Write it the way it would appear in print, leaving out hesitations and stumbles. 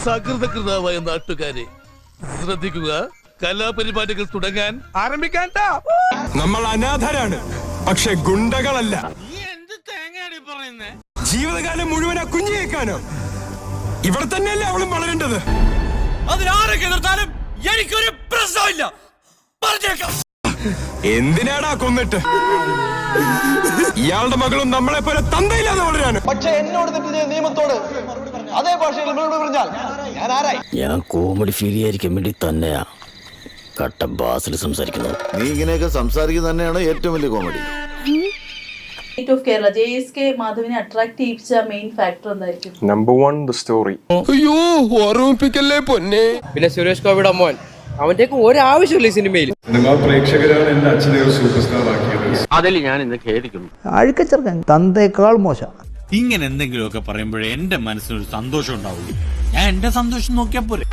സകൃതകൃതാവായ നാട്ടുകാരെ ശ്രദ്ധിക്കുക, കലാപരിപാടികൾ തുടങ്ങാൻ ആരംഭിക്കാൻ. നമ്മൾ അനാഥരാണ്, പക്ഷെ ഗുണ്ടകളല്ല. ജീവിതകാലം മുഴുവൻ ആ കുഞ്ഞു കേൾക്കാനോ? ഇവിടെ തന്നെയല്ലേ അവളും വളരേണ്ടത്. അതിനാരൊക്കെ എതിർത്താലും എനിക്കൊരു പ്രശ്നമില്ല. എന്തിനാടാ കൊന്നിട്ട്? ഇയാളുടെ മകളും നമ്മളെ പോലെ തന്തയില്ലാതെ വളരാനും. പക്ഷെ എന്നോട് തെറ്റ് ചെയ്ത നിയമത്തോട് അതേ ഭാഷയിൽ പറഞ്ഞാൽ ഞാൻ ആരായി? ഞാൻ കോമഡി ഫീൽ ചെയ്യാതിരിക്കാൻ വേണ്ടി തന്നെയാ കട്ട ബാസിൽ സംസാരിക്കുന്നത്. നീ ഇങ്ങനെയൊക്കെ സംസാരിക്കുന്നത് തന്നെയാണ് ഏറ്റവും വലിയ കോമഡി. ഓഫ് കേരള JSK മാധവിനെ അട്രാക്ട് ചെയ്യിച്ച മെയിൻ ഫാക്ടർ എന്തായിരിക്കും? Number 1 the story. അയ്യോ ഓർമ്മിപ്പിക്കല്ലേ പൊന്നെ. പിന്നെ സുരേഷ് ഗോപിയുടെ മോൻ, അവന്റെയൊക്കെ ഒരാവശ്യമില്ല ഈ സിനിമയിൽ. സിനിമാ പ്രേക്ഷകരാണ് എന്റെ അച്ഛനെ ഒരു സൂപ്പർ സ്റ്റാർ ആക്കിയത്. അതിൽ ഞാൻ ഇന്ന് ഖേദിക്കുന്നു. അഴുക്കച്ചെറുക്കൻ തന്തേക്കാൾ മോശം. ഇങ്ങനെ എന്തെങ്കിലുമൊക്കെ പറയുമ്പോഴേ എന്റെ മനസ്സിനൊരു സന്തോഷം ഉണ്ടാവുള്ളൂ. ഞാൻ എന്റെ സന്തോഷം നോക്കിയാ പോരെ.